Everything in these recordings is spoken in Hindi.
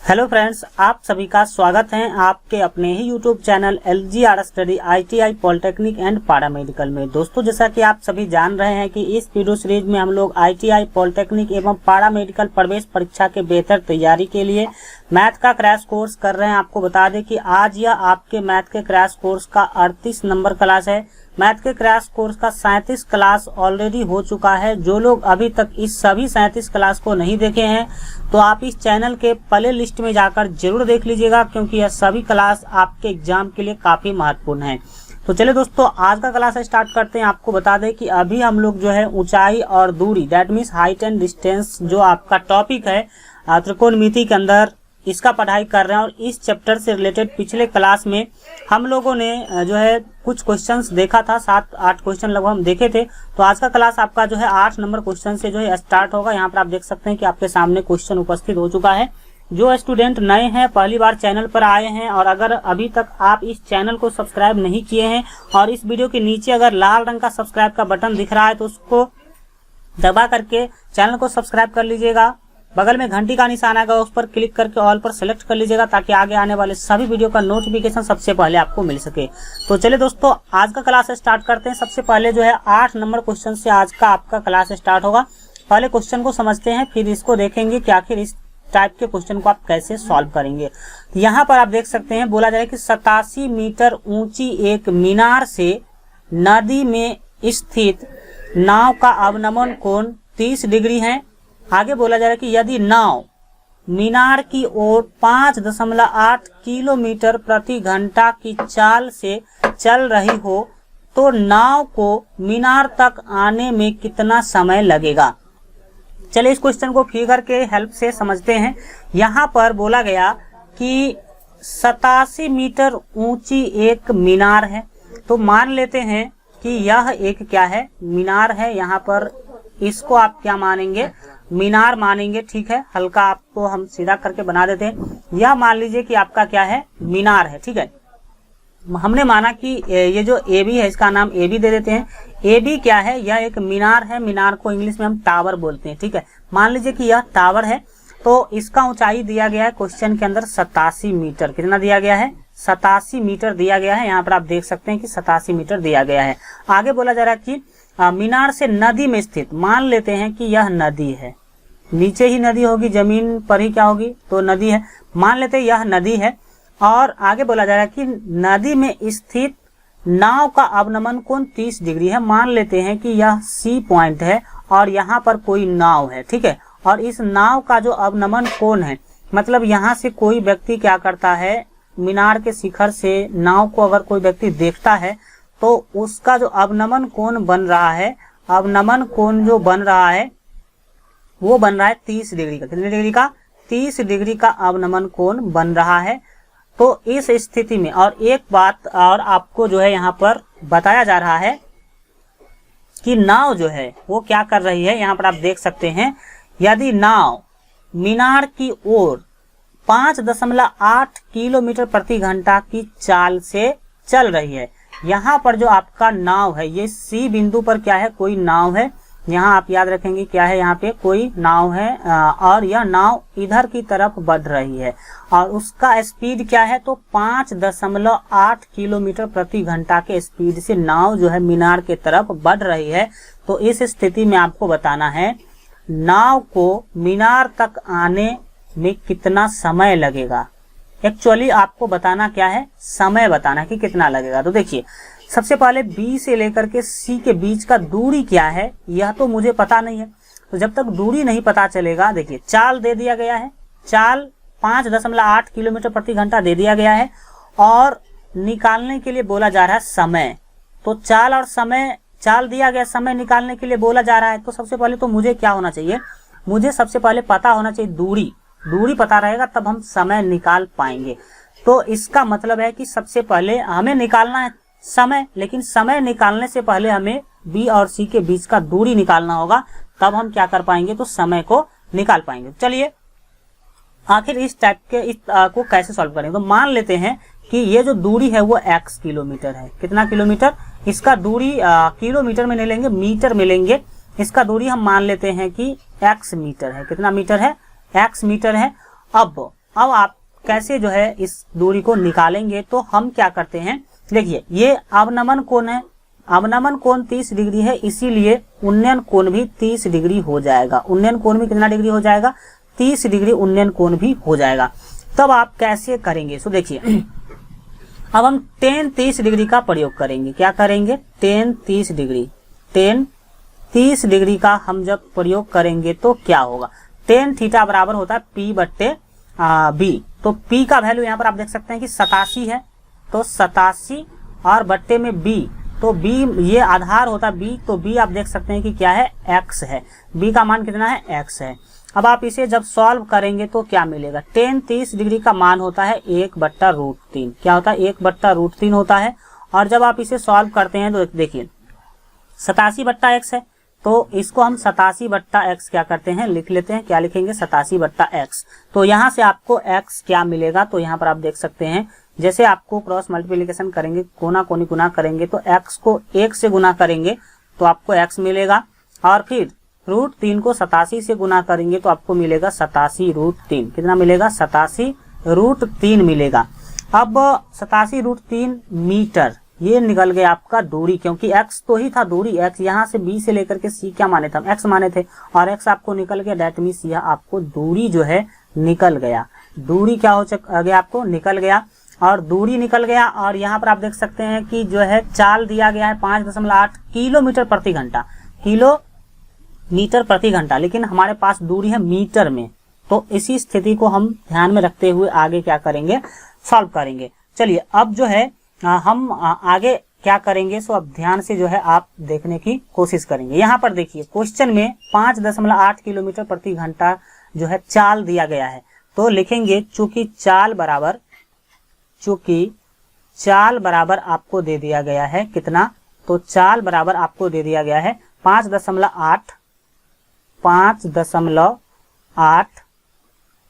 हेलो फ्रेंड्स, आप सभी का स्वागत है आपके अपने ही YouTube channel LGR study ITI polytechnic and paramedical में। दोस्तों, जैसा कि आप सभी जान रहे हैं कि इस वीडियो सीरीज में हम लोग ITI पॉलिटेक्निक एवं पैरामेडिकल प्रवेश परीक्षा के बेहतर तैयारी के लिए मैथ का क्रैश कोर्स कर रहे हैं। आपको बता दें कि आज यह आपके मैथ के क्रैश कोर्स का 38 नंबर क्लास है। मैथ के क्रैश कोर्स का 37 क्लास ऑलरेडी हो चुका है। जो लोग अभी तक इस सभी 37 क्लास को नहीं देखे हैं तो आप इस चैनल के प्ले लिस्ट में जाकर जरूर देख लीजिएगा, क्योंकि यह सभी क्लास आपके एग्जाम के लिए काफी महत्वपूर्ण है। तो चलिए दोस्तों, आज का क्लास स्टार्ट करते हैं। आपको बता दें कि अभी हम लोग जो है ऊंचाई और दूरी, that means height and distance, जो आपका टॉपिक है त्रिकोणमिति के अंदर, इसका पढ़ाई कर रहे हैं। और इस चैप्टर से रिलेटेड पिछले क्लास में हम लोगों ने जो है कुछ क्वेश्चंस देखा था, 7-8 क्वेश्चन लगभग हम देखे थे। तो आज का क्लास आपका जो है 8 नंबर क्वेश्चन से जो है स्टार्ट होगा। यहाँ पर आप देख सकते हैं कि आपके सामने क्वेश्चन उपस्थित हो चुका है। जो स्टूडेंट नए हैं, पहली बार चैनल पर आए हैं, और अगर अभी तक आप इस चैनल को सब्सक्राइब नहीं किए हैं और इस वीडियो के नीचे अगर लाल रंग का सब्सक्राइब का बटन दिख रहा है तो उसको दबा करके चैनल को सब्सक्राइब कर लीजिएगा। बगल में घंटी का निशान आएगा, उस पर क्लिक करके ऑल पर सेलेक्ट कर लीजिएगा, ताकि आगे आने वाले सभी वीडियो का नोटिफिकेशन सबसे पहले आपको मिल सके। तो चलिए दोस्तों, आज का क्लास स्टार्ट करते हैं। सबसे पहले जो है 8 नंबर क्वेश्चन से आज का आपका क्लास स्टार्ट होगा। पहले क्वेश्चन को समझते हैं, फिर इसको देखेंगे कि आखिर इस टाइप के क्वेश्चन को आप कैसे सॉल्व करेंगे। यहाँ पर आप देख सकते हैं, बोला जा रहा है कि 87 मीटर ऊंची एक मीनार से नदी में स्थित नाव का अवनमन कोण 30 डिग्री है। आगे बोला जा रहा है कि यदि नाव मीनार की ओर 5.8 किलोमीटर प्रति घंटा की चाल से चल रही हो तो नाव को मीनार तक आने में कितना समय लगेगा। चलिए इस क्वेश्चन को फिगर के हेल्प से समझते हैं। यहाँ पर बोला गया कि 87 मीटर ऊंची एक मीनार है, तो मान लेते हैं कि यह एक क्या है, मीनार है। यहाँ पर इसको आप क्या मानेंगे, मीनार मानेंगे, ठीक है। हल्का आपको हम सीधा करके बना देते हैं। यह मान लीजिए कि आपका क्या है, मीनार है, ठीक है। हमने माना कि ये जो AB है, इसका नाम AB दे देते हैं। AB क्या है, यह एक मीनार है। मीनार को इंग्लिश में हम टावर बोलते हैं, ठीक है। मान लीजिए कि यह टावर है, तो इसका ऊंचाई दिया गया है क्वेश्चन के अंदर 87 मीटर। कितना दिया गया है, 87 मीटर दिया गया है। यहाँ पर आप देख सकते हैं कि 87 मीटर दिया गया है। आगे बोला जा रहा है कि मीनार से नदी में स्थित, मान लेते हैं कि यह नदी है, नीचे ही नदी होगी, जमीन पर ही क्या होगी, तो नदी है। मान लेते हैं यह नदी है। और आगे बोला जा रहा है कि नदी में स्थित नाव का अवनमन कोण 30 डिग्री है। मान लेते हैं कि यह C पॉइंट है और यहाँ पर कोई नाव है, ठीक है। और इस नाव का जो अवनमन कोण है, मतलब यहाँ से कोई व्यक्ति क्या करता है, मीनार के शिखर से नाव को अगर कोई व्यक्ति देखता है तो उसका जो अवनमन कोण बन रहा है, अवनमन कोण जो बन रहा है वो बन रहा है 30 डिग्री का। कितने डिग्री का, 30 डिग्री का अवनमन कोण बन रहा है। तो इस स्थिति में, और एक बात और आपको जो है यहाँ पर बताया जा रहा है कि नाव जो है वो क्या कर रही है। यहाँ पर आप देख सकते हैं, यदि नाव मीनार की ओर 5.8 किलोमीटर प्रति घंटा की चाल से चल रही है। यहाँ पर जो आपका नाव है, ये C बिंदु पर क्या है, कोई नाव है। यहाँ आप याद रखेंगे क्या है, यहाँ पे कोई नाव है, और यह नाव इधर की तरफ बढ़ रही है और उसका स्पीड क्या है, तो 5.8 किलोमीटर प्रति घंटा के स्पीड से नाव जो है मीनार के तरफ बढ़ रही है। तो इस स्थिति में आपको बताना है नाव को मीनार तक आने में कितना समय लगेगा। एक्चुअली आपको बताना क्या है, समय बताना कि कितना लगेगा। तो देखिए, सबसे पहले B से लेकर के C के बीच का दूरी क्या है, यह तो मुझे पता नहीं है। तो जब तक दूरी नहीं पता चलेगा, देखिए चाल दे दिया गया है, चाल 5.8 किलोमीटर प्रति घंटा दे दिया गया है, और निकालने के लिए बोला जा रहा है समय। तो चाल और समय, चाल दिया गया, समय निकालने के लिए बोला जा रहा है। तो सबसे पहले तो मुझे क्या होना चाहिए, मुझे सबसे पहले पता होना चाहिए दूरी। दूरी पता रहेगा तब हम समय निकाल पाएंगे। तो इसका मतलब है कि सबसे पहले हमें निकालना है समय, लेकिन समय निकालने से पहले हमें B और C के बीच का दूरी निकालना होगा, तब हम क्या कर पाएंगे, तो समय को निकाल पाएंगे। चलिए आखिर इस टाइप के को कैसे सॉल्व करेंगे। तो मान लेते हैं कि ये जो दूरी है वो x किलोमीटर है। कितना किलोमीटर, इसका दूरी किलोमीटर में नहीं लेंगे, मीटर में लेंगे। इसका दूरी हम मान लेते हैं कि x मीटर है। कितना मीटर है, x मीटर है। अब अब आप कैसे जो है इस दूरी को निकालेंगे, तो हम क्या करते हैं, देखिए ये अवनमन कोण है, अवनमन कोण 30 डिग्री है, इसीलिए उन्नयन कोण भी 30 डिग्री हो जाएगा। उन्नयन कोण भी कितना डिग्री हो जाएगा, 30 डिग्री उन्नयन कोण भी हो जाएगा। तब आप कैसे करेंगे, सो देखिए अब हम tan 30 डिग्री का प्रयोग करेंगे। क्या करेंगे, tan 30 डिग्री, tan 30 डिग्री का हम जब प्रयोग करेंगे तो क्या होगा, tan थीटा बराबर होता है P बट्टे B। तो P का वैल्यू यहाँ पर आप देख सकते हैं कि 87 है, तो 87 और बट्टे में B, तो B ये आधार होता है B, तो B आप देख सकते हैं कि क्या है, X है। B का मान कितना है, X है। अब आप इसे जब सॉल्व करेंगे तो क्या मिलेगा, tan 30 डिग्री का मान होता है 1/√3। क्या होता है, 1/√3 होता है। और जब आप इसे सॉल्व करते हैं तो देखिए 87/x है, तो इसको हम 87/x क्या करते हैं, लिख लेते हैं। क्या लिखेंगे, 87/x। तो यहाँ से आपको x क्या मिलेगा, तो यहाँ पर आप देख सकते हैं जैसे आपको क्रॉस मल्टीप्लिकेशन करेंगे, कोना कोनी गुना करेंगे, तो x को 1 से गुना करेंगे तो आपको x मिलेगा, और फिर √3 को 87 से गुना करेंगे तो आपको मिलेगा 87√3। कितना मिलेगा, 87√3 मिलेगा। अब 87√3 मीटर ये निकल गया आपका दूरी, क्योंकि x तो ही था दूरी, x यहाँ से b से लेकर के c क्या माने थे, हम x माने थे, और x आपको निकल गया, डेट मीन्स यह आपको दूरी जो है निकल गया। दूरी क्या हो गया, आपको निकल गया, और दूरी निकल गया। और यहाँ पर आप देख सकते हैं कि जो है चाल दिया गया है 5.8 किलोमीटर प्रति घंटा, किलोमीटर प्रति घंटा, लेकिन हमारे पास दूरी है मीटर में। तो इसी स्थिति को हम ध्यान में रखते हुए आगे क्या करेंगे, सॉल्व करेंगे। चलिए अब जो है हम आगे क्या करेंगे, सो अब ध्यान से जो है आप देखने की कोशिश करेंगे। यहाँ पर देखिए क्वेश्चन में 5.8 किलोमीटर प्रति घंटा जो है चाल दिया गया है, तो लिखेंगे चूंकि चाल बराबर आपको दे दिया गया है कितना, तो चाल बराबर आपको दे दिया गया है 5.8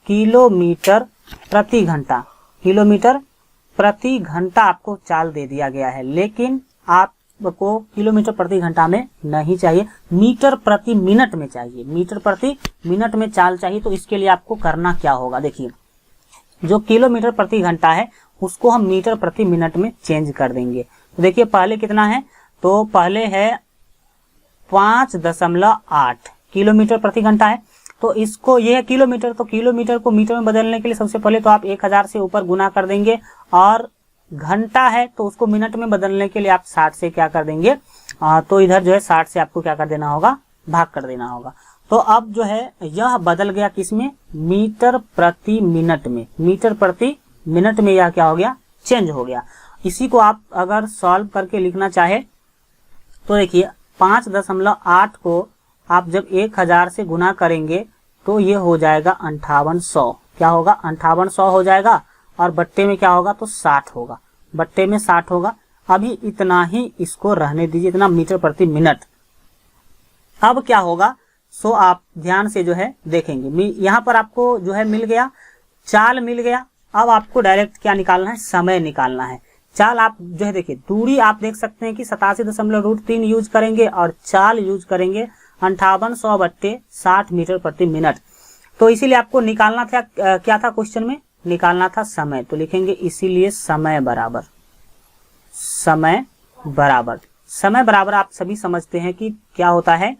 किलोमीटर प्रति घंटा, किलोमीटर प्रति घंटा आपको चाल दे दिया गया है। लेकिन आपको किलोमीटर प्रति घंटा में नहीं चाहिए, मीटर प्रति मिनट में चाहिए, मीटर प्रति मिनट में चाल चाहिए। तो इसके लिए आपको करना क्या होगा, देखिए जो किलोमीटर प्रति घंटा है उसको हम मीटर प्रति मिनट में चेंज कर देंगे। तो देखिए पहले कितना है, तो पहले है 5.8 किलोमीटर प्रति घंटा है, तो इसको ये है किलोमीटर, तो किलोमीटर को मीटर में बदलने के लिए सबसे पहले तो आप 1000 से ऊपर गुना कर देंगे, और घंटा है तो उसको मिनट में बदलने के लिए आप 60 से क्या कर देंगे, तो इधर जो है 60 से आपको क्या कर देना होगा, भाग कर देना होगा। तो अब जो है यह बदल गया किसमें, मीटर प्रति मिनट में, मीटर प्रति मिनट में यह क्या हो गया, चेंज हो गया। इसी को आप अगर सॉल्व करके लिखना चाहे तो देखिए 5.8 को आप जब 1000 से गुना करेंगे तो ये हो जाएगा 5800। क्या होगा, 5800 हो जाएगा, और बट्टे में क्या होगा, तो 60 होगा, बट्टे में 60 होगा। अभी इतना ही इसको रहने दीजिए, इतना मीटर प्रति मिनट। अब क्या होगा, सो आप ध्यान से जो है देखेंगे, यहाँ पर आपको जो है मिल गया, चाल मिल गया। अब आपको डायरेक्ट क्या निकालना है, समय निकालना है। चाल आप जो है देखिए, दूरी आप देख सकते हैं कि 87.3 यूज करेंगे, और चाल यूज करेंगे 5800/60 मीटर प्रति मिनट। तो इसीलिए आपको निकालना था क्या था, क्वेश्चन में निकालना था समय। तो लिखेंगे इसीलिए समय बराबर आप सभी समझते हैं कि क्या होता है,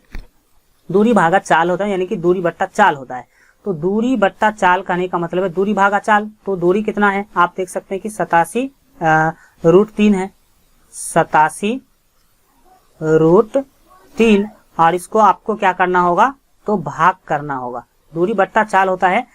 दूरी भागा चाल होता है, यानी कि दूरी बट्टा चाल होता है। तो दूरी बट्टा चाल कहने का मतलब है दूरी भागा चाल। तो दूरी कितना है, आप देख सकते हैं कि 87√3 है, 87√3, और इसको आपको क्या करना होगा, तो भाग करना होगा। दूरी बट्टा चाल होता है,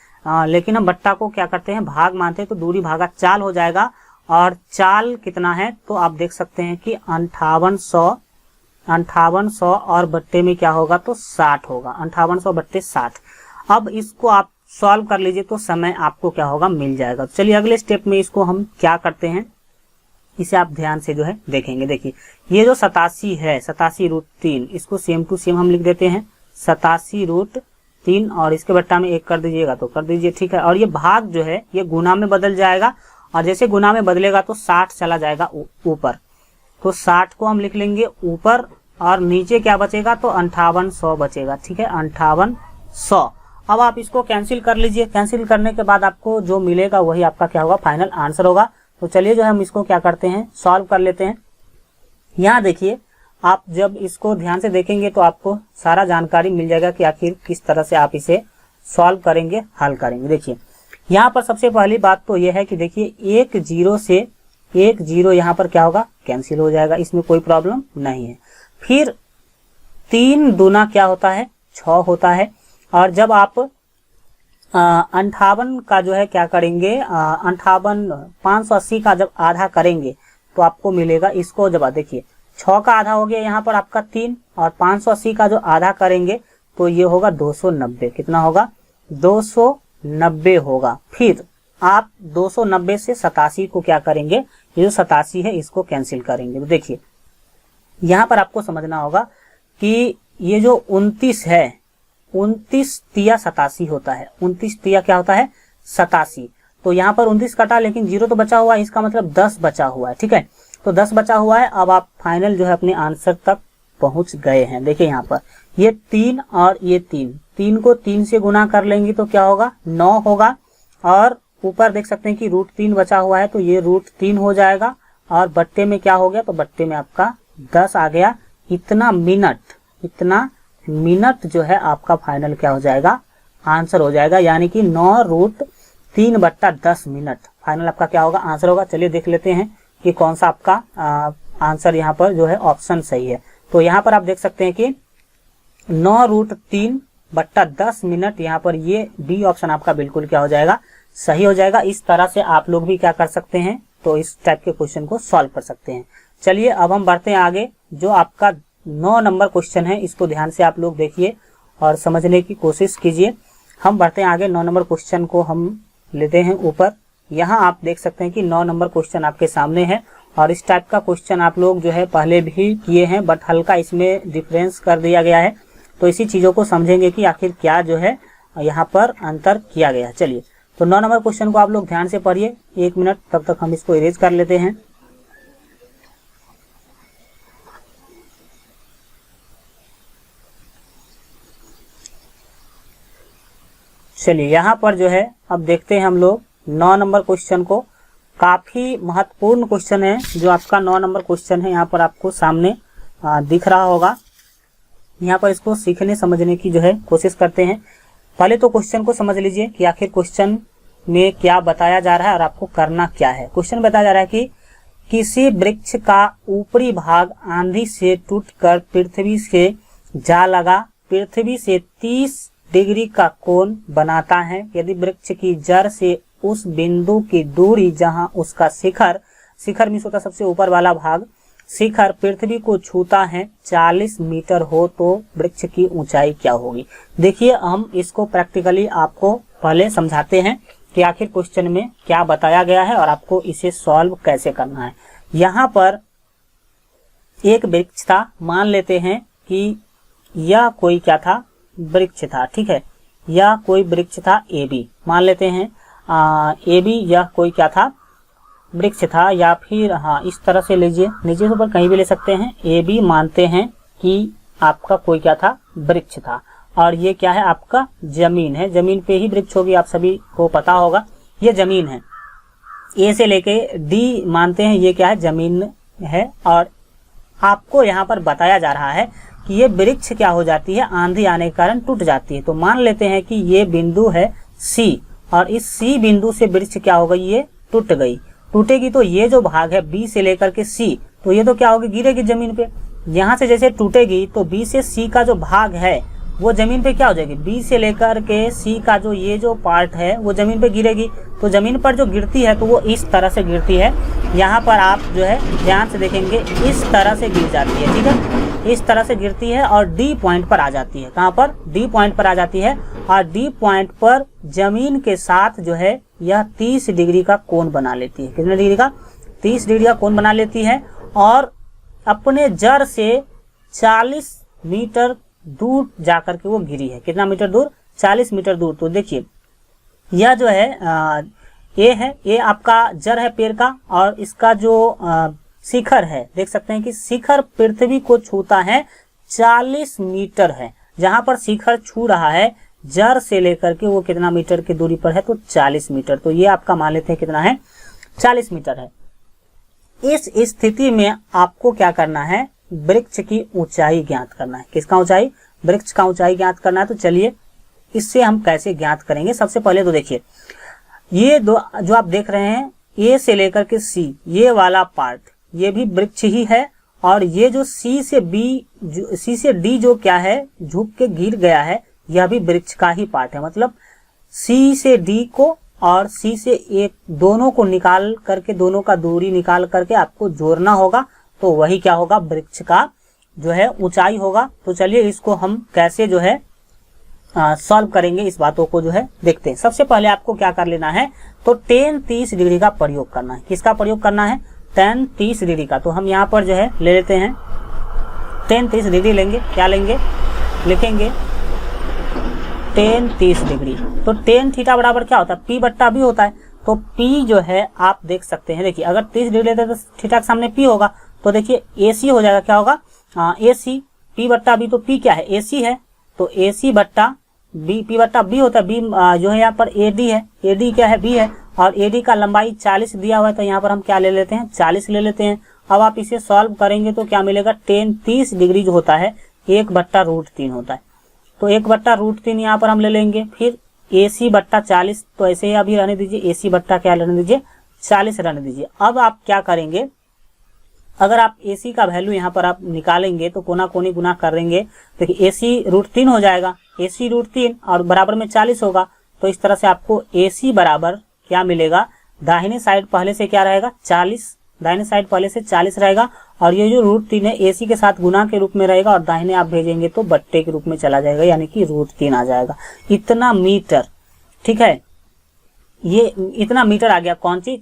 लेकिन हम बट्टा को क्या करते हैं, भाग मानते हैं, तो दूरी भागा चाल हो जाएगा। और चाल कितना है, तो आप देख सकते हैं कि 5800 और बट्टे में क्या होगा, तो 60 होगा, 5800/60। अब इसको आप सॉल्व कर लीजिए तो समय आपको क्या होगा, मिल जाएगा। चलिए अगले स्टेप में इसको हम क्या करते हैं, इसे आप ध्यान से जो है देखेंगे। देखिए ये जो 87 है, 87√3, इसको सेम टू सेम हम लिख देते हैं 87√3, और इसके बट्टा में 1 कर दीजिएगा तो कर दीजिए, ठीक है। और ये भाग जो है ये गुना में बदल जाएगा, और जैसे गुना में बदलेगा तो 60 चला जाएगा ऊपर, तो 60 को हम लिख लेंगे ऊपर, और नीचे क्या बचेगा, तो 5800 बचेगा, ठीक है, 5800। अब आप इसको कैंसिल कर लीजिए। कैंसिल करने के बाद आपको जो मिलेगा वही आपका क्या होगा, फाइनल आंसर होगा। तो चलिए जो है हम इसको क्या करते हैं, सॉल्व कर लेते हैं। यहाँ देखिए, आप जब इसको ध्यान से देखेंगे तो आपको सारा जानकारी मिल जाएगा कि आखिर किस तरह से आप इसे सॉल्व करेंगे, हल करेंगे। देखिए यहाँ पर सबसे पहली बात तो यह है कि देखिए 1 0 से 1 0 यहाँ पर क्या होगा, कैंसिल हो जाएगा, इसमें कोई प्रॉब्लम नहीं है। फिर 3 दूना क्या होता है, 6 होता है। और जब आप 58 का जो है क्या करेंगे, 58 580 का जब आधा करेंगे तो आपको मिलेगा, इसको जब देखिए 6 का आधा हो गया यहाँ पर आपका 3, और 580 का जो आधा करेंगे तो ये होगा 290। कितना होगा, 290 होगा। फिर आप 290 से 87 को क्या करेंगे, ये जो 87 है इसको कैंसिल करेंगे। तो देखिए यहाँ पर आपको समझना होगा कि ये जो 29 है, 29 तिया 87 होता है। 29 तिया क्या होता है, 87। तो यहाँ पर 29 कटा, लेकिन 0 तो बचा हुआ है, इसका मतलब 10 बचा हुआ है। ठीक है, तो 10 बचा हुआ है। अब आप फाइनल जो है अपने आंसर तक पहुंच गए हैं। देखिए यहाँ पर ये 3 और ये 3 को 3 से गुना कर लेंगे तो क्या होगा, 9 होगा। और ऊपर देख सकते हैं कि √3 बचा हुआ है, तो ये √3 हो जाएगा। और बट्टे में क्या हो गया, तो बट्टे में आपका 10 आ गया। इतना मिनट जो है आपका फाइनल क्या हो जाएगा, आंसर हो जाएगा। यानी कि 9√3/10 मिनट फाइनल आपका क्या होगा, आंसर होगा। चलिए देख लेते हैं कि कौन सा आपका आंसर यहाँ पर जो है ऑप्शन सही है। तो यहाँ पर आप देख सकते हैं कि 9√3/10 मिनट, यहाँ पर ये बी ऑप्शन आपका बिल्कुल क्या हो जाएगा, सही हो जाएगा। इस तरह से आप लोग भी क्या कर सकते हैं, तो इस टाइप के क्वेश्चन को सॉल्व कर सकते हैं। चलिए अब हम बढ़ते हैं आगे। जो आपका 9 नंबर क्वेश्चन है, इसको ध्यान से आप लोग देखिए और समझने की कोशिश कीजिए। हम बढ़ते हैं आगे। 9 नंबर क्वेश्चन को हम लेते हैं ऊपर। यहाँ आप देख सकते हैं कि 9 नंबर क्वेश्चन आपके सामने है, और इस टाइप का क्वेश्चन आप लोग जो है पहले भी किए हैं, बट हल्का इसमें डिफरेंस कर दिया गया है। तो इसी चीजों को समझेंगे कि आखिर क्या जो है यहाँ पर अंतर किया गया है। चलिए, तो 9 नंबर क्वेश्चन को आप लोग ध्यान से पढ़िए। 1 मिनट, तब तक हम इसको इरेज कर लेते हैं। चलिए यहाँ पर जो है अब देखते हैं हम लोग 9 नंबर क्वेश्चन को। काफी महत्वपूर्ण क्वेश्चन है जो आपका 9 नंबर क्वेश्चन है, यहाँ पर आपको सामने दिख रहा होगा। यहाँ पर इसको सीखने समझने की जो है कोशिश करते हैं। पहले तो क्वेश्चन को समझ लीजिए कि आखिर क्वेश्चन में क्या बताया जा रहा है और आपको करना क्या है। क्वेश्चन बताया जा रहा है कि किसी वृक्ष का ऊपरी भाग आंधी से टूटकर पृथ्वी से जा लगा, पृथ्वी से 30 डिग्री का कोण बनाता है। यदि वृक्ष की जड़ से उस बिंदु की दूरी जहां उसका शिखर मीन्स होता सबसे ऊपर वाला भाग, शिखर पृथ्वी को छूता है 40 मीटर हो, तो वृक्ष की ऊंचाई क्या होगी। देखिए हम इसको प्रैक्टिकली आपको पहले समझाते हैं कि आखिर क्वेश्चन में क्या बताया गया है और आपको इसे सॉल्व कैसे करना है। यहाँ पर एक वृक्ष था, मान लेते हैं कि यह कोई क्या था, वृक्ष था। ठीक है, यह कोई वृक्ष था AB, मान लेते हैं AB यह कोई क्या था, वृक्ष था। या फिर हाँ इस तरह से लीजिए, नीचे से ऊपर कहीं भी ले सकते हैं। AB मानते हैं कि आपका कोई क्या था, वृक्ष था। और ये क्या है, आपका जमीन है। जमीन पे ही वृक्ष होगी, आप सभी को पता होगा, ये जमीन है। A से लेके D मानते हैं ये क्या है, जमीन है। और आपको यहाँ पर बताया जा रहा है कि ये वृक्ष क्या हो जाती है, आंधी आने के कारण टूट जाती है। तो मान लेते हैं कि ये बिंदु है C, और इस C बिंदु से वृक्ष क्या हो गई, ये टूट गई। टूटेगी तो ये जो भाग है B से लेकर के C, तो ये तो क्या होगी, गिरेगी जमीन पे। यहाँ से जैसे टूटेगी तो B से C का जो भाग है वो जमीन पे क्या हो जाएगी, B से लेकर के C का जो ये जो पार्ट है वो जमीन पे गिरेगी। तो जमीन पर जो गिरती है तो वो इस तरह से गिरती है। यहाँ पर आप जो है ध्यान से देखेंगे, इस तरह से गिर जाती है। ठीक है, इस तरह से गिरती है और D पॉइंट पर आ जाती है। कहाँ पर, D पॉइंट पर आ जाती है। और D पॉइंट पर जमीन के साथ जो है यह 30 डिग्री का कोण बना लेती है। कितने डिग्री का, 30 डिग्री का कोण बना लेती है। और अपने जड़ से 40 मीटर दूर जाकर के वो गिरी है। कितना मीटर दूर, 40 मीटर दूर। तो देखिए यह जो है ये है, ये आपका जड़ है पेड़ का, और इसका जो शिखर है, देख सकते हैं कि शिखर पृथ्वी को छूता है 40 मीटर है। जहां पर शिखर छू रहा है जड़ से लेकर के वो कितना मीटर की दूरी पर है, तो 40 मीटर। तो ये आपका मान लेते हैं कितना है, 40 मीटर है। इस स्थिति में आपको क्या करना है, वृक्ष की ऊंचाई ज्ञात करना है। किसका ऊंचाई, वृक्ष का ऊंचाई ज्ञात करना है। तो चलिए इससे हम कैसे ज्ञात करेंगे। सबसे पहले तो देखिए ये दो जो आप देख रहे हैं, ए से लेकर के सी, ये वाला पार्ट ये भी वृक्ष ही है, और ये जो सी से डी जो क्या है, झुक के गिर गया है, यह भी वृक्ष का ही पार्ट है। मतलब सी से डी को और सी से एक दोनों को निकाल करके, दोनों का दूरी निकाल करके आपको जोड़ना होगा, तो वही क्या होगा, वृक्ष का जो है ऊंचाई होगा। तो चलिए इसको हम कैसे जो है सॉल्व करेंगे, इस बातों को जो है देखते हैं। सबसे पहले आपको क्या कर लेना है, तो tan 30 डिग्री का प्रयोग करना है। किसका प्रयोग करना है, tan 30 डिग्री का। तो हम यहाँ पर जो है ले लेते हैं tan 30 डिग्री लेंगे। क्या लेंगे, लिखेंगे tan 30 डिग्री। तो tan थीटा बराबर क्या होता है, p बट्टा b होता है। तो p जो है आप देख सकते हैं, देखिए अगर 30 डिग्री लेते हैं तो थीटा के सामने p होगा, तो देखिए AC हो जाएगा, क्या होगा AC, p बट्टा b। तो p क्या है, AC है, तो AC बट्टा b, p बट्टा b होता है। b जो है यहाँ पर AD है, AD क्या है, b है, और AD का लंबाई 40 दिया हुआ है, तो यहाँ पर हम क्या ले लेते हैं, 40 ले लेते हैं। अब आप इसे सॉल्व करेंगे तो क्या मिलेगा, tan 30 डिग्री जो होता है 1/√3 होता है। तो 1/√3 यहाँ पर हम ले लेंगे। फिर AC बट्टा 40, तो ऐसे ही अभी रहने दीजिए, AC बट्टा क्या रहने दीजिए, 40 रहने दीजिए। अब आप क्या करेंगे, अगर आप AC का वैल्यू यहाँ पर आप निकालेंगे तो कोना कोनी गुना करेंगे, देखिए AC √3 हो जाएगा, AC √3 और बराबर में 40 होगा। तो इस तरह से आपको AC बराबर क्या मिलेगा, दाहिने साइड पहले से क्या रहेगा, 40, दाहिने साइड पहले से 40 रहेगा, और ये जो √3 है AC के साथ गुना के रूप में रहेगा, और दाहिने आप भेजेंगे तो बट्टे के रूप में चला जाएगा, यानी कि √3 आ जाएगा। इतना मीटर, ठीक है, ये इतना मीटर आ गया। कौन चीज,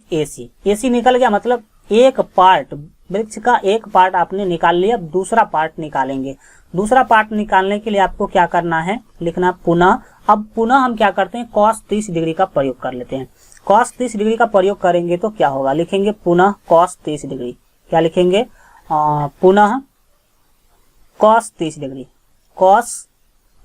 AC निकल गया, मतलब एक पार्ट, वृक्ष का एक पार्ट आपने निकाल लिया। अब दूसरा पार्ट निकालेंगे। दूसरा पार्ट निकालने के लिए आपको क्या करना है, लिखना पुनः। अब पुनः हम क्या करते हैं, cos 30 डिग्री का प्रयोग कर लेते हैं। cos 30 डिग्री का प्रयोग करेंगे तो क्या होगा, लिखेंगे पुनः cos 30 डिग्री। क्या लिखेंगे, पुनः cos 30 डिग्री। cos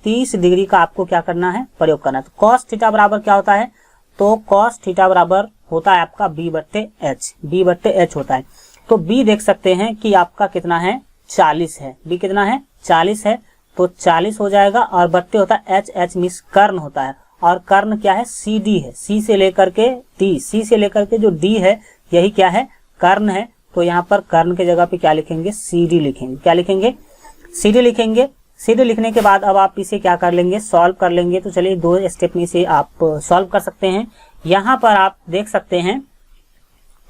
30 डिग्री का आपको क्या करना है, प्रयोग करना है। तो cos थीटा बराबर क्या होता है, तो cos थीटा बराबर होता है आपका b/h होता है। तो b देख सकते हैं कि आपका कितना है, 40 है। b कितना है, 40 है, तो 40 हो जाएगा, और बट्टे होता है h मीन्स कर्ण होता है, और कर्ण क्या है, CD है। C से लेकर के D, C से लेकर के जो D है यही क्या है, कर्ण है। तो यहाँ पर कर्ण के जगह पे क्या लिखेंगे, CD लिखेंगे। क्या लिखेंगे, CD लिखेंगे। CD लिखने के बाद अब आप इसे क्या कर लेंगे, सॉल्व कर लेंगे। तो चलिए 2 स्टेप में इसे आप सॉल्व कर सकते हैं। यहाँ पर आप देख सकते हैं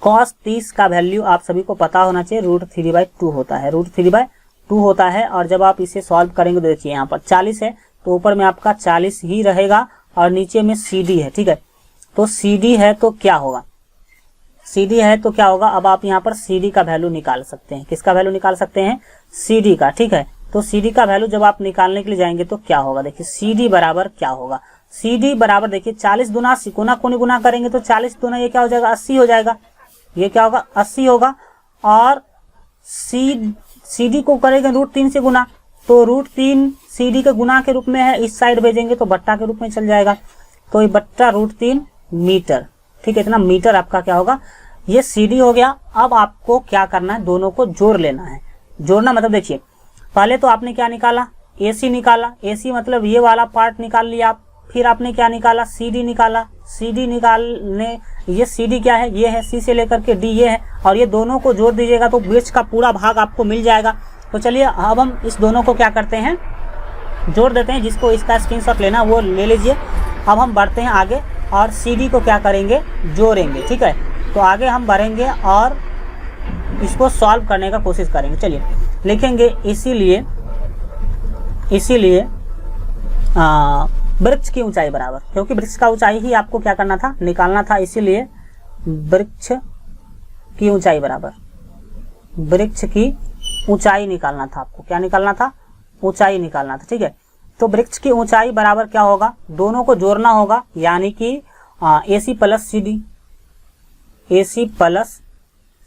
cos 30 का वैल्यू आप सभी को पता होना चाहिए, √3/2 होता है, √3/2 होता है। और जब आप इसे सॉल्व करेंगे तो देखिए यहाँ पर 40 है, तो ऊपर में आपका 40 ही रहेगा, और नीचे में CD है, ठीक है। तो CD है तो क्या होगा, CD है तो क्या होगा, अब आप यहाँ पर CD का वैल्यू निकाल सकते हैं। किसका वैल्यू निकाल सकते हैं, CD का, ठीक है। तो CD का वैल्यू जब आप निकालने के लिए जाएंगे तो क्या होगा, देखिए CD बराबर क्या होगा, CD बराबर देखिए 40 दुना कोना कोनी गुना करेंगे तो 40 दुना ये क्या हो जाएगा, 80 हो जाएगा। ये क्या होगा, 80 होगा, और CD को करेंगे √3 से गुना, तो √3 CD के गुना के रूप में है, इस साइड भेजेंगे तो बट्टा के रूप में चल जाएगा। तो ये बट्टा √3 मीटर, ठीक है, इतना मीटर आपका क्या होगा, ये CD हो गया। अब आपको क्या करना है, दोनों को जोड़ लेना है। जोड़ना मतलब देखिए, पहले तो आपने क्या निकाला, AC निकाला, AC मतलब ये वाला पार्ट निकाल लिया आप। फिर आपने क्या निकाला, CD निकाला। CD निकालने, ये CD क्या है, ये है, C से लेकर के D ये है, और ये दोनों को जोड़ दीजिएगा तो वृक्ष का पूरा भाग आपको मिल जाएगा। तो चलिए अब हम इस दोनों को क्या करते हैं, जोड़ देते हैं। जिसको इसका स्क्रीनशॉट लेना वो ले लीजिए। अब हम बढ़ते हैं आगे, और CD को क्या करेंगे, जोड़ेंगे, ठीक है। तो आगे हम बढ़ेंगे और इसको सॉल्व करने का कोशिश करेंगे। चलिए लिखेंगे, इसीलिए वृक्ष की ऊंचाई बराबर, क्योंकि वृक्ष का ऊंचाई ही आपको क्या करना था, निकालना था, इसीलिए वृक्ष की ऊंचाई बराबर, वृक्ष की ऊंचाई निकालना था आपको। क्या निकालना था, ऊंचाई निकालना था, ठीक है। तो वृक्ष की ऊंचाई बराबर क्या होगा, दोनों को जोड़ना होगा, यानी कि AC प्लस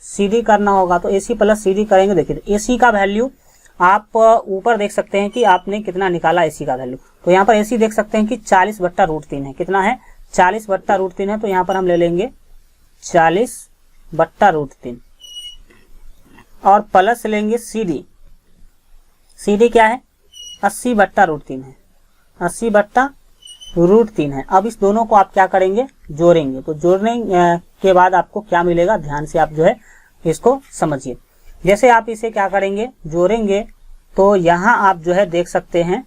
CD करना होगा। तो AC प्लस CD करेंगे। देखिए AC का वैल्यू आप ऊपर देख सकते हैं कि आपने कितना निकाला AC का वैल्यू। तो यहाँ पर ऐसे ही देख सकते हैं कि 40/√3 है। कितना है? 40/√3 है। तो यहाँ पर हम ले लेंगे 40/√3 और प्लस लेंगे CD। CD क्या है? 80/√3 है। 80/√3 है। अब इस दोनों को आप क्या करेंगे? जोड़ेंगे। तो जोड़ने के बाद आपको क्या मिलेगा? ध्यान से आप जो है इसको समझिए। जैसे आप इसे क्या करेंगे? जोड़ेंगे तो यहाँ आप जो है देख सकते हैं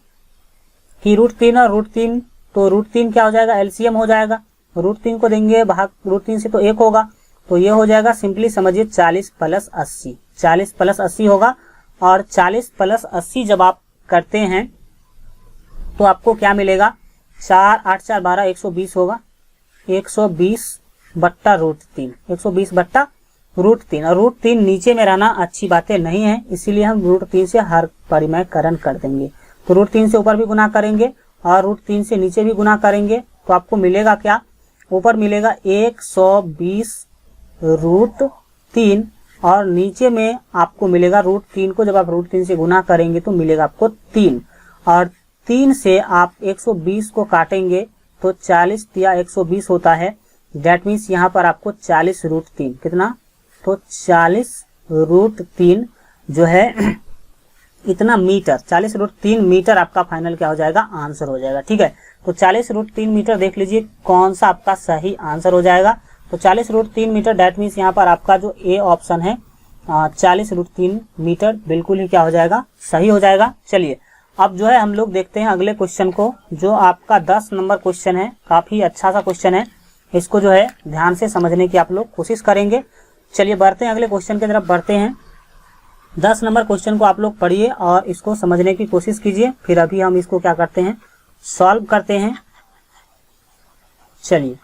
कि √3 और √3, तो √3 क्या हो जाएगा? एलसीएम हो जाएगा। √3 को देंगे भाग √3 से तो 1 होगा, तो ये हो जाएगा, सिंपली समझिए 40 + 80। 40 + 80 होगा। और 40 + 80 जब आप करते हैं तो आपको क्या मिलेगा? 4 8 4 12 120 होगा। 120/√3, 120/√3। और √3 नीचे में रहना अच्छी बातें नहीं है, इसीलिए हम √3 से हर परिमेयकरण कर देंगे। तो √3 से ऊपर भी गुना करेंगे और √3 से नीचे भी गुना करेंगे, तो आपको मिलेगा क्या? ऊपर मिलेगा 120/√3 और नीचे में आपको मिलेगा √3 को जब आप √3 से गुना करेंगे तो मिलेगा आपको 3। और 3 से आप 120 को काटेंगे तो 40 या 120 होता है। दैट मीन्स यहाँ पर आपको 40√3 कितना? तो 40√3 जो है इतना मीटर, 40√3 मीटर आपका फाइनल क्या हो जाएगा? आंसर हो जाएगा। ठीक है, तो 40√3 मीटर देख लीजिए कौन सा आपका सही आंसर हो जाएगा। तो 40√3 मीटर, डेट मीन्स यहाँ पर आपका जो ए ऑप्शन है 40√3 मीटर बिल्कुल ही क्या हो जाएगा? सही हो जाएगा। चलिए अब जो है हम लोग देखते हैं अगले क्वेश्चन को, जो आपका 10 नंबर क्वेश्चन है। काफी अच्छा सा क्वेश्चन है, इसको जो है ध्यान से समझने की आप लोग कोशिश करेंगे। चलिए बढ़ते हैं, अगले क्वेश्चन की तरफ बढ़ते हैं। 10 नंबर क्वेश्चन को आप लोग पढ़िए और इसको समझने की कोशिश कीजिए, फिर अभी हम इसको क्या करते हैं? सॉल्व करते हैं। चलिए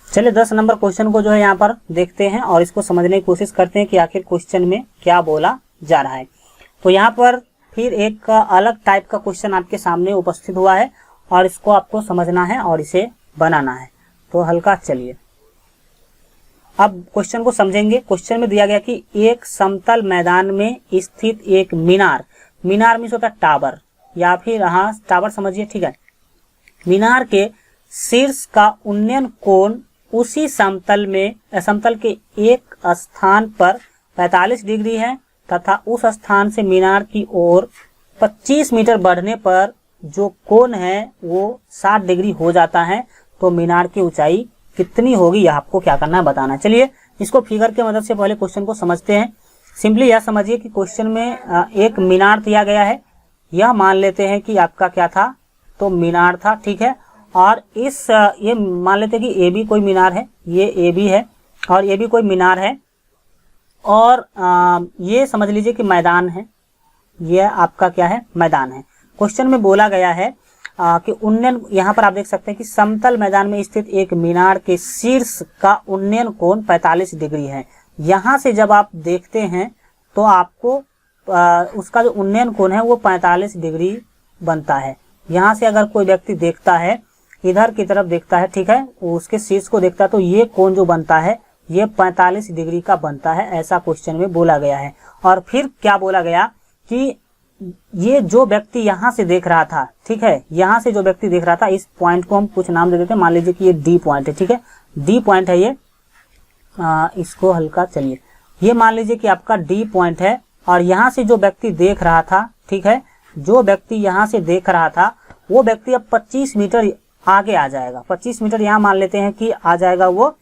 चलिए 10 नंबर क्वेश्चन को जो है यहाँ पर देखते हैं और इसको समझने की कोशिश करते हैं कि आखिर क्वेश्चन में क्या बोला जा रहा है। तो यहाँ पर फिर एक अलग टाइप का क्वेश्चन आपके सामने उपस्थित हुआ है और इसको आपको समझना है और इसे बनाना है। तो हल्का चलिए अब क्वेश्चन को समझेंगे। क्वेश्चन में दिया गया कि एक समतल मैदान में स्थित एक मीनार, मीनार मीन्स होता है टावर या फिर हाँ टावर समझिए, ठीक है। मीनार के शीर्ष का उन्नयन कोण उसी समतल के एक स्थान पर 45 डिग्री है तथा उस स्थान से मीनार की ओर 25 मीटर बढ़ने पर जो कोण है वो 60 डिग्री हो जाता है। तो मीनार की ऊंचाई कितनी होगी यह आपको क्या करना है? बताना है। चलिए इसको फिगर के मदद से पहले क्वेश्चन को समझते हैं। सिंपली यह समझिए कि क्वेश्चन में एक मीनार दिया गया है, यह मान लेते हैं कि आपका क्या था? तो मीनार था, ठीक है। और इस ये मान लेते हैं कि ए भी कोई मीनार है, ये ए भी है और ये भी कोई मीनार है और ये समझ लीजिए कि मैदान है, ये आपका क्या है? मैदान है। क्वेश्चन में बोला गया है कि उन्नयन, यहाँ पर आप देख सकते हैं कि समतल मैदान में स्थित एक मीनार के शीर्ष का उन्नयन कोण 45 डिग्री है। यहाँ से जब आप देखते हैं तो आपको उसका जो उन्नयन कोण है वो 45 डिग्री बनता है। यहाँ से अगर कोई व्यक्ति देखता है, इधर की तरफ देखता है, ठीक है, उसके शीर्ष को देखता है, तो ये कोण जो बनता है ये 45 डिग्री का बनता है, ऐसा क्वेश्चन में बोला गया है। और फिर क्या बोला गया कि ये जो व्यक्ति यहाँ से देख रहा था, ठीक है, यहाँ से जो व्यक्ति देख रहा था, इस पॉइंट को हम कुछ नाम दे देते हैं। मान लीजिए कि ये डी पॉइंट है, ठीक है, डी पॉइंट है ये, इसको हल्का चलिए, ये मान लीजिए कि आपका डी पॉइंट है। और यहाँ से जो व्यक्ति देख रहा था, ठीक है, जो व्यक्ति यहाँ से देख रहा था वो व्यक्ति अब 25 मीटर आगे आ जाएगा। 25 मीटर यहाँ मान लेते हैं कि आ जाएगा, वो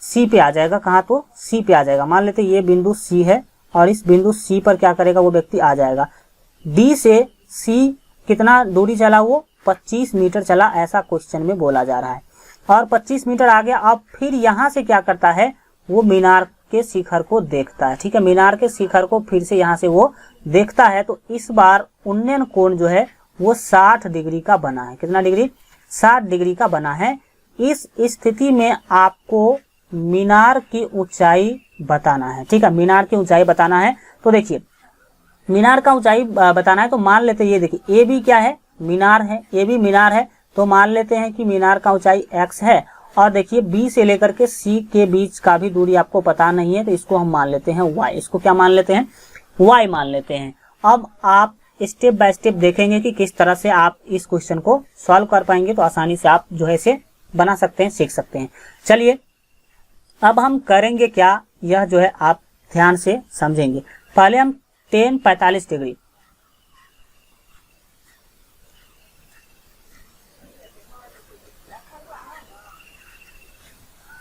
सी पे आ जाएगा। कहाँ? तो सी पे आ जाएगा। मान लेते हैं ये बिंदु सी है और इस बिंदु सी पर क्या करेगा? वो व्यक्ति आ जाएगा। डी से सी कितना दूरी चला? वो 25 मीटर चला, ऐसा क्वेश्चन में बोला जा रहा है। और 25 मीटर आ गया। अब फिर यहाँ से क्या करता है? वो मीनार के शिखर को देखता है, ठीक है, मीनार के शिखर को फिर से यहाँ से वो देखता है। तो इस बार उन्नयन कोण जो है वो 60 डिग्री का बना है। कितना डिग्री? 60 डिग्री का बना है। इस स्थिति में आपको मीनार की ऊंचाई बताना है, ठीक है, मीनार की ऊंचाई बताना है। तो देखिए मीनार का ऊंचाई बताना है तो मान लेते हैं, ये देखिए ए बी क्या है, मीनार है, ए बी मीनार है, तो मान लेते हैं कि मीनार का ऊंचाई x है। और देखिए बी से लेकर के सी के बीच का भी दूरी आपको पता नहीं है, तो इसको हम मान लेते हैं y। इसको क्या मान लेते हैं, y मान लेते हैं। अब आप स्टेप बाय स्टेप देखेंगे कि किस तरह से आप इस क्वेश्चन को सॉल्व कर पाएंगे, तो आसानी से आप जो है इसे बना सकते हैं, सीख सकते हैं। चलिए अब हम करेंगे क्या, यह जो है आप ध्यान से समझेंगे। पहले हम tan 45 डिग्री,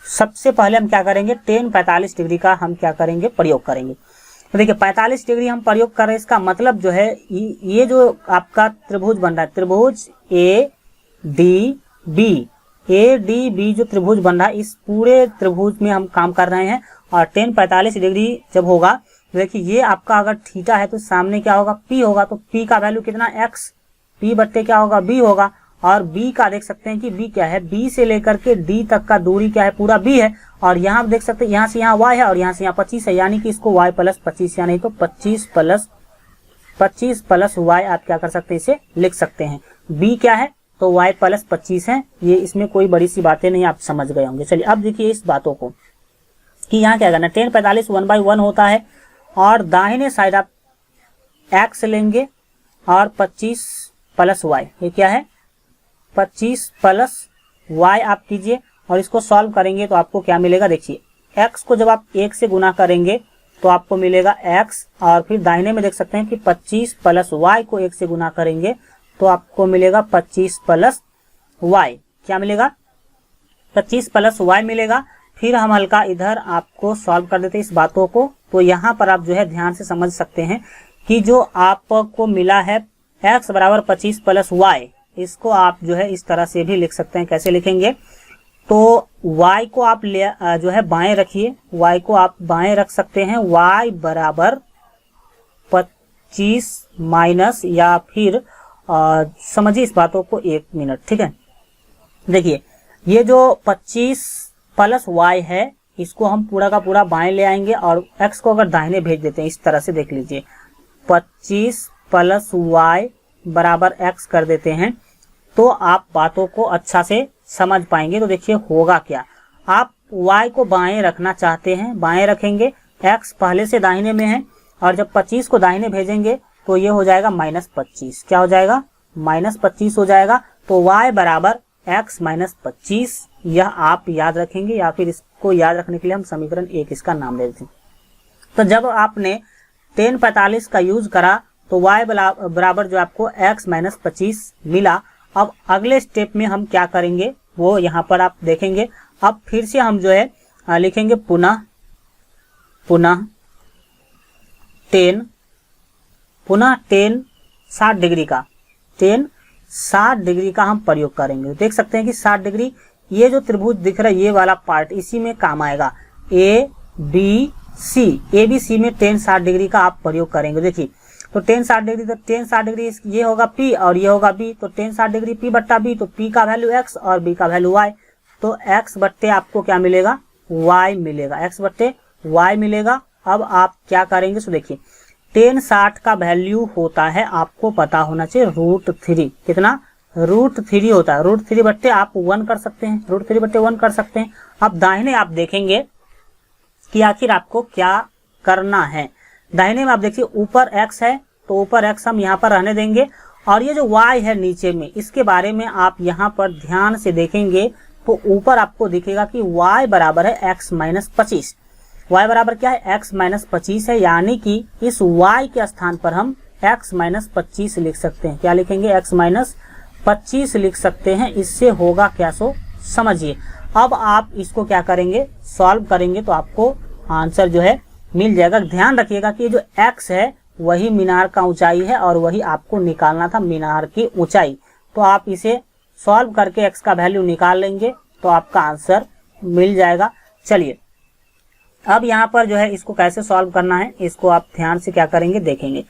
सबसे पहले हम क्या करेंगे, tan 45 डिग्री का हम क्या करेंगे, प्रयोग करेंगे। तो देखिए 45 डिग्री हम प्रयोग कर रहे हैं, इसका मतलब जो है ये जो आपका त्रिभुज बन रहा है, त्रिभुज ADB जो त्रिभुज बन रहा है, इस पूरे त्रिभुज में हम काम कर रहे हैं। और tan 45 डिग्री जब होगा, देखिए ये आपका अगर थीटा है तो सामने क्या होगा, P होगा, तो P का वैल्यू कितना, x, P बट्टे क्या होगा, B होगा। और B का देख सकते हैं कि B क्या है, B से लेकर के D तक का दूरी क्या है, पूरा B है। और यहाँ आप देख सकते हैं यहाँ से यहाँ y है और यहाँ से यहाँ 25 है, यानी कि इसको y प्लस 25 या नहीं तो 25 प्लस y आप क्या कर सकते हैं, इसे लिख सकते हैं। B क्या है तो y प्लस 25 है, ये इसमें कोई बड़ी सी बातें नहीं, आप समझ गए होंगे। चलिए अब देखिए इस बातों को कि यहाँ क्या करना, tan 45 1/1 होता है और दाहिने साइड आप x लेंगे और 25 प्लस y, ये क्या है 25 प्लस y आप कीजिए और इसको सॉल्व करेंगे तो आपको क्या मिलेगा, देखिए x को जब आप 1 से गुना करेंगे तो आपको मिलेगा x, और फिर दाहिने में देख सकते हैं कि 25 प्लस y को 1 से गुना करेंगे तो आपको मिलेगा 25 प्लस y, क्या मिलेगा 25 प्लस y मिलेगा। फिर हम हल्का इधर आपको सॉल्व कर देते हैं इस बातों को, तो यहाँ पर आप जो है ध्यान से समझ सकते हैं कि जो आपको मिला है x बराबर 25 प्लस y, इसको आप जो है इस तरह से भी लिख सकते हैं। कैसे लिखेंगे, तो y को आप जो है बाएं रखिए, y को आप बाएं रख सकते हैं, y बराबर 25 माइनस, या फिर समझिए इस बातों को 1 मिनट, ठीक है। देखिए ये जो 25 प्लस y है, इसको हम पूरा का पूरा बाएं ले आएंगे और x को अगर दाहिने भेज देते हैं, इस तरह से देख लीजिए 25 प्लस y बराबर x कर देते हैं, तो आप बातों को अच्छा से समझ पाएंगे। तो देखिए होगा क्या, आप y को बाएं रखना चाहते हैं, बाएं रखेंगे, x पहले से दाहिने में है और जब 25 को दाहिने भेजेंगे तो ये हो जाएगा -25, क्या हो जाएगा -25 हो जाएगा। तो y बराबर x -25, यह आप याद रखेंगे, या फिर इसको याद रखने के लिए हम समीकरण 1 इसका नाम दे देते हैं। तो जब आपने tan 45 का यूज करा तो y बराबर जो आपको x -25 मिला। अब अगले स्टेप में हम क्या करेंगे वो यहाँ पर आप देखेंगे। अब फिर से हम जो है लिखेंगे पुनः tan 60 डिग्री का, tan 60 डिग्री का हम प्रयोग करेंगे। देख सकते हैं कि 60 डिग्री, ये जो त्रिभुज दिख रहा है ये वाला पार्ट इसी में काम आएगा, ABC में tan 60 डिग्री का आप प्रयोग करेंगे। देखिए तो tan 60 डिग्री, तो tan 60 डिग्री ये होगा P और ये होगा B, तो tan 60 डिग्री P बट्टा B, तो P का वैल्यू x और B का वैल्यू y, तो x बट्टे आपको क्या मिलेगा, y मिलेगा, x बट्टे y मिलेगा। अब आप क्या करेंगे, तो देखिए tan 60 का वैल्यू होता है, आपको पता होना चाहिए √3, कितना √3 होता है, √3 बट्टे आप 1 कर सकते हैं, √3 बट्टे 1 कर सकते हैं। अब दाहिने आप देखेंगे कि आखिर आपको क्या करना है। दाहिने में आप देखिए ऊपर x है तो ऊपर x हम यहाँ पर रहने देंगे, और ये जो y है नीचे में, इसके बारे में आप यहाँ पर ध्यान से देखेंगे तो ऊपर आपको दिखेगा कि y बराबर है x -25, y बराबर क्या है x -25 है, यानी कि इस y के स्थान पर हम x -25 लिख सकते हैं। क्या लिखेंगे, x -25 लिख सकते हैं। इससे होगा क्या, सो समझिए। अब आप इसको क्या करेंगे, सॉल्व करेंगे तो आपको आंसर जो है मिल जाएगा। ध्यान रखिएगा कि जो x है वही मीनार का ऊंचाई है और वही आपको निकालना था, मीनार की ऊंचाई। तो आप इसे सॉल्व करके x का वैल्यू निकाल लेंगे तो आपका आंसर मिल जाएगा। चलिए अब यहाँ पर जो है इसको कैसे सॉल्व करना है, इसको आप ध्यान से क्या करेंगे देखेंगे।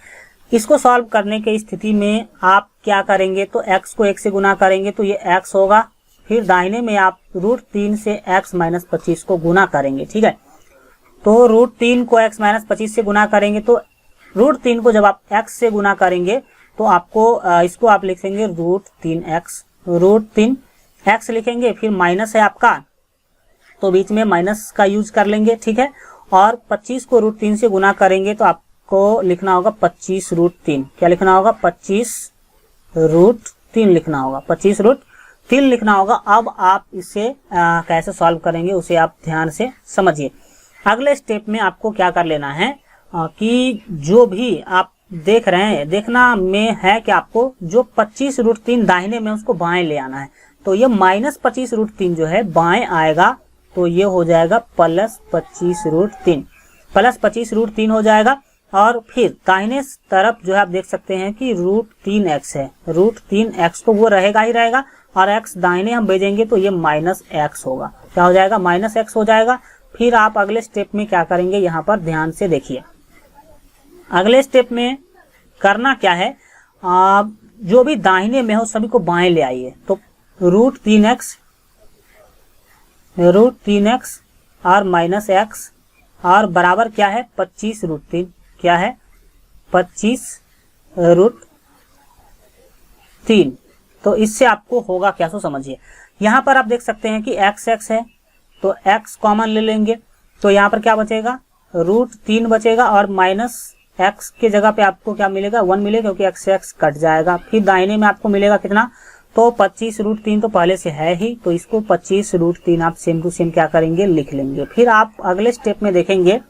इसको सॉल्व करने की स्थिति में आप क्या करेंगे, तो x को 1 से गुना करेंगे तो ये x होगा, फिर दाहिने में आप √3 से x -25 को गुना करेंगे, ठीक है। तो √3 को x -25 से गुना करेंगे तो √3 को जब आप x से गुना करेंगे तो आपको इसको आप लिखेंगे √3x, √3x लिखेंगे, फिर माइनस है आपका तो बीच में माइनस का यूज कर लेंगे, ठीक है। और 25 को √3 से गुना करेंगे तो आपको लिखना होगा 25√3। क्या लिखना होगा? 25√3 लिखना होगा, 25√3 लिखना होगा। अब आप इसे कैसे सॉल्व करेंगे उसे आप ध्यान से समझिए। अगले स्टेप में आपको क्या कर लेना है कि जो भी आप देख रहे हैं, देखना में है कि आपको जो 25√3 दाहिने में उसको बाएं ले आना है। तो ये -25√3 जो है बाएं आएगा तो ये हो जाएगा +25√3, +25√3 हो जाएगा। और फिर दाहिने तरफ जो है आप देख सकते हैं कि √3x है, √3x तो वो रहेगा ही रहेगा, और x दाहिने हम भेजेंगे तो ये -x होगा। क्या हो जाएगा? -x हो जाएगा। फिर आप अगले स्टेप में क्या करेंगे, यहाँ पर ध्यान से देखिए। अगले स्टेप में करना क्या है, जो भी दाहिने में हो सभी को बाएं ले आइए। तो √3x और -x और बराबर क्या है? 25√3। क्या है? 25√3। तो इससे आपको होगा क्या, सो समझिए। यहाँ पर आप देख सकते हैं कि x है तो x कॉमन ले लेंगे तो यहाँ पर क्या बचेगा? √3 बचेगा, और -x के जगह पे आपको क्या मिलेगा? 1 मिलेगा, क्योंकि x कट जाएगा। फिर दाहिने में आपको मिलेगा कितना? तो 25√3 तो पहले से है ही, तो इसको 25√3 आप सेम टू सेम क्या करेंगे? लिख लेंगे। फिर आप अगले स्टेप में देखेंगे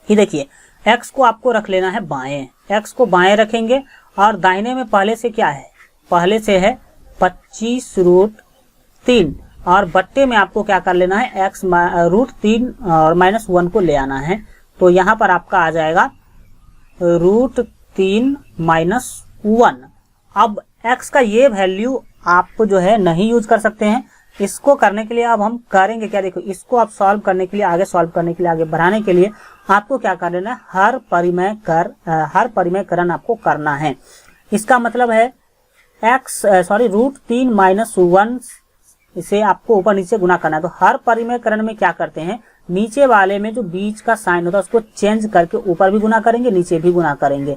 कि देखिए x को आपको रख लेना है बाएं, x को बाएं रखेंगे, और दाहिने में पहले से क्या है? पहले से है 25√3, और बट्टे में आपको क्या कर लेना है? x √3 और -1 को ले आना है। तो यहाँ पर आपका आ जाएगा √3 -1। अब x का ये वैल्यू आप जो है नहीं यूज कर सकते हैं। इसको करने के लिए अब हम करेंगे क्या, देखो इसको आप सॉल्व करने के लिए, आगे सॉल्व करने के लिए, आगे बढ़ाने के लिए आपको क्या कर लेना है? हर परिमेयकरण आपको करना है। इसका मतलब है √3 -1 इसे आपको ऊपर नीचे गुना करना है। तो हर परिमेयकरण में क्या करते हैं, नीचे वाले में जो बीच का साइन होता है उसको चेंज करके ऊपर भी गुना करेंगे, नीचे भी गुना करेंगे।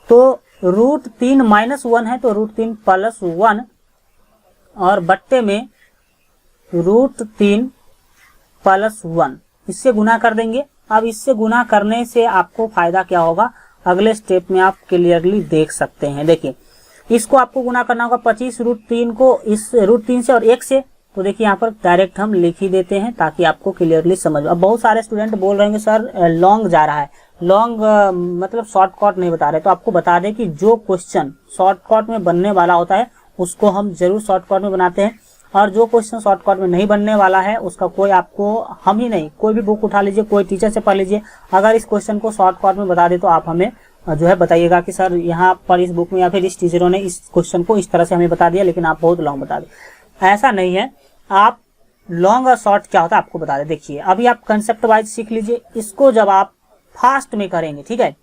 तो √3 -1 है तो √3 +1, और बट्टे में √3 +1 इससे गुना कर देंगे। अब इससे गुना करने से आपको फायदा क्या होगा, अगले स्टेप में आप क्लियरली देख सकते हैं। देखिए इसको आपको गुना करना होगा 25√3 को इस √3 से और 1 से। तो देखिए यहाँ पर डायरेक्ट हम लिख ही देते हैं ताकि आपको क्लियरली समझ। अब बहुत सारे स्टूडेंट बोल रहे हैं सर लॉन्ग जा रहा है, लॉन्ग मतलब शॉर्टकट नहीं बता रहे। तो आपको बता दें कि जो क्वेश्चन शॉर्टकट में बनने वाला होता है उसको हम जरूर शॉर्टकट में बनाते हैं, और जो क्वेश्चन शॉर्टकट में नहीं बनने वाला है उसका कोई आपको, हम ही नहीं, कोई भी बुक उठा लीजिए, कोई टीचर से पढ़ लीजिए, अगर इस क्वेश्चन को शॉर्टकट में बता दे तो आप हमें जो है बताइएगा कि सर यहाँ पर इस बुक में या फिर इस टीचरों ने इस क्वेश्चन को इस तरह से हमें बता दिया लेकिन आप बहुत लॉन्ग बता दिए। ऐसा नहीं है, आप लॉन्ग और शॉर्ट क्या होता है आपको बता दे। देखिए अभी आप कंसेप्ट वाइज सीख लीजिए, इसको जब आप फास्ट में करेंगे, ठीक है,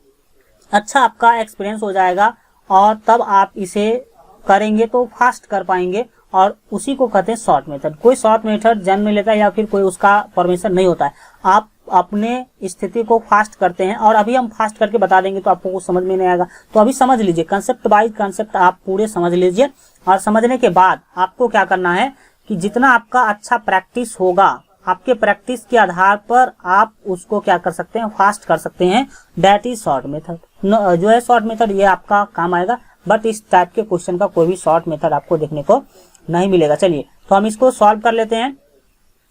अच्छा आपका एक्सपीरियंस हो जाएगा, और तब आप इसे करेंगे तो फास्ट कर पाएंगे, और उसी को कहते हैं शॉर्ट मेथड। कोई शॉर्ट मेथड जन्म लेता है या फिर कोई उसका परमिशन नहीं होता है, आप अपने स्थिति को फास्ट करते हैं, और अभी हम फास्ट करके बता देंगे तो आपको कुछ समझ में नहीं आएगा। तो अभी समझ लीजिए, कंसेप्ट बाय कंसेप्ट आप पूरे समझ लीजिए, और समझने के बाद आपको क्या करना है कि जितना आपका अच्छा प्रैक्टिस होगा, आपके प्रैक्टिस के आधार पर आप उसको क्या कर सकते हैं, फास्ट कर सकते हैं। That is short method. जो है शॉर्ट मेथड ये आपका काम आएगा, बट इस टाइप के क्वेश्चन का कोई भी शॉर्ट मेथड आपको देखने को नहीं मिलेगा। चलिए तो हम इसको सॉल्व कर लेते हैं।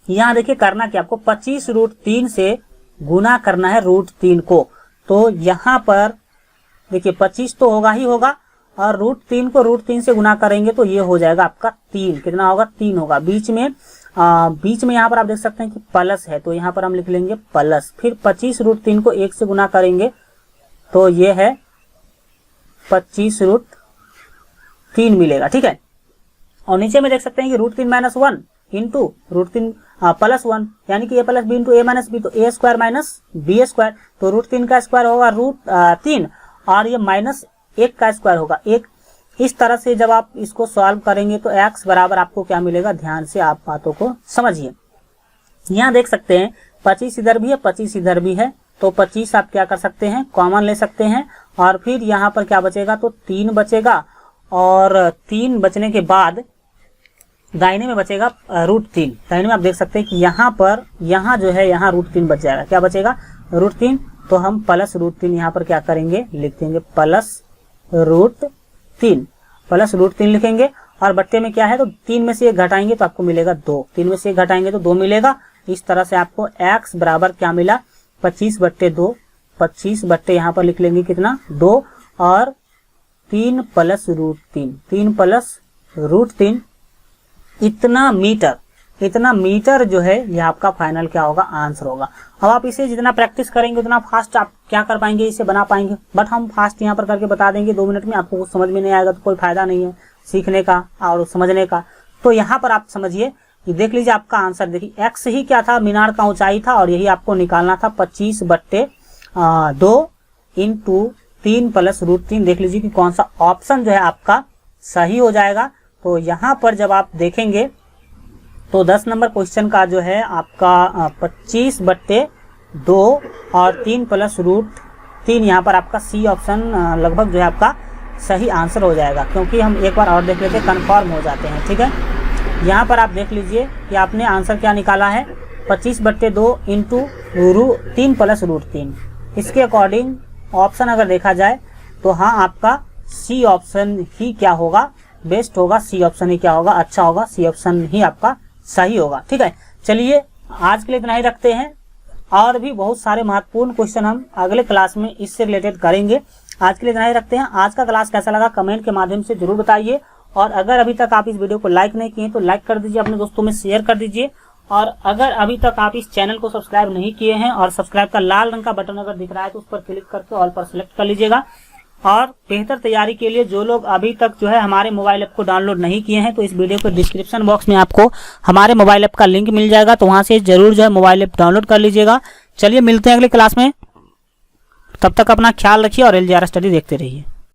यहाँ देखिए करना क्या, आपको 25√3 से गुना करना है √3 को। तो यहाँ पर देखिए 25 तो होगा ही होगा, और √3 को √3 से गुना करेंगे तो ये हो जाएगा आपका 3। कितना होगा? 3 होगा। बीच में यहाँ पर आप देख सकते हैं कि प्लस है, तो यहाँ पर हम लिख लेंगे प्लस। फिर 25√3 को 1 से गुना करेंगे तो ये है 25√3 मिलेगा, ठीक है। और नीचे में देख सकते हैं कि √3 -1 इंटू √3 +1, यानी कि a + b into a - b, तो a² - b²। तो √3 का स्क्वायर होगा √3, और ये -1 का स्क्वायर होगा 1। इस तरह से जब आप इसको सॉल्व करेंगे तो x बराबर आपको क्या मिलेगा, ध्यान से आप बातों को समझिए। यहाँ देख सकते हैं 25 इधर भी है, 25 इधर भी है, तो 25 आप क्या कर सकते हैं, कॉमन ले सकते हैं, और फिर यहाँ पर क्या बचेगा, तो 3 बचेगा, और 3 बचने के बाद दाहिने में बचेगा √3। दाहिने में आप देख सकते हैं कि यहाँ पर, यहाँ जो है, यहाँ √3 बच जाएगा। क्या बचेगा, √3। तो हम प्लस √3 यहाँ पर क्या करेंगे, लिख देंगे प्लस √3, प्लस √3 लिखेंगे। और बट्टे में क्या है, तो 3 में से 1 घटाएंगे तो आपको मिलेगा 2, 3 में से 1 घटाएंगे तो 2 मिलेगा। इस तरह से आपको x बराबर क्या मिला, 25/2, 25 बट्टे यहाँ पर लिख लेंगे कितना, 2, और 3 प्लस √3, 3 प्लस √3, इतना मीटर जो है ये आपका फाइनल क्या होगा, आंसर होगा। अब आप इसे जितना प्रैक्टिस करेंगे उतना फास्ट आप क्या कर पाएंगे, इसे बना पाएंगे। बट हम फास्ट यहाँ पर करके बता देंगे 2 मिनट में, आपको कुछ समझ में नहीं आएगा तो कोई फायदा नहीं है सीखने का और समझने का। तो यहाँ पर आप समझिए, देख लीजिए आपका आंसर, देखिए x ही क्या था, मीनार का ऊंचाई था, और यही आपको निकालना था 25/2 इंटू 3 प्लस √3। देख लीजिए कि कौन सा ऑप्शन जो है आपका सही हो जाएगा। तो यहाँ पर जब आप देखेंगे तो 10 नंबर क्वेश्चन का जो है आपका 25/2 और 3 प्लस √3, यहाँ पर आपका सी ऑप्शन लगभग जो है आपका सही आंसर हो जाएगा। क्योंकि हम एक बार और देख लेते हैं, कन्फर्म हो जाते हैं। ठीक है, यहाँ पर आप देख लीजिए कि आपने आंसर क्या निकाला है, 25/2 इंटू 3 प्लस √3। इसके अकॉर्डिंग ऑप्शन अगर देखा जाए तो हाँ, आपका सी ऑप्शन ही क्या होगा, बेस्ट होगा। सी ऑप्शन ही क्या होगा, अच्छा होगा। सी ऑप्शन ही आपका सही होगा। ठीक है, चलिए आज के लिए इतना ही रखते हैं, और भी बहुत सारे महत्वपूर्ण क्वेश्चन हम अगले क्लास में इससे रिलेटेड करेंगे। आज के लिए इतना ही रखते हैं। आज का क्लास कैसा लगा कमेंट के माध्यम से जरूर बताइए, और अगर अभी तक आप इस वीडियो को लाइक नहीं किए तो लाइक कर दीजिए, अपने दोस्तों में शेयर कर दीजिए। और अगर अभी तक आप इस चैनल को सब्सक्राइब नहीं किए हैं और सब्सक्राइब का लाल रंग का बटन अगर दिख रहा है तो उस पर क्लिक करके ऑल पर सिलेक्ट कर लीजिएगा। और बेहतर तैयारी के लिए जो लोग अभी तक जो है हमारे मोबाइल ऐप को डाउनलोड नहीं किए हैं तो इस वीडियो के डिस्क्रिप्शन बॉक्स में आपको हमारे मोबाइल ऐप का लिंक मिल जाएगा, तो वहां से जरूर जो है मोबाइल ऐप डाउनलोड कर लीजिएगा। चलिए मिलते हैं अगले क्लास में, तब तक अपना ख्याल रखिए और LGR स्टडी देखते रहिए।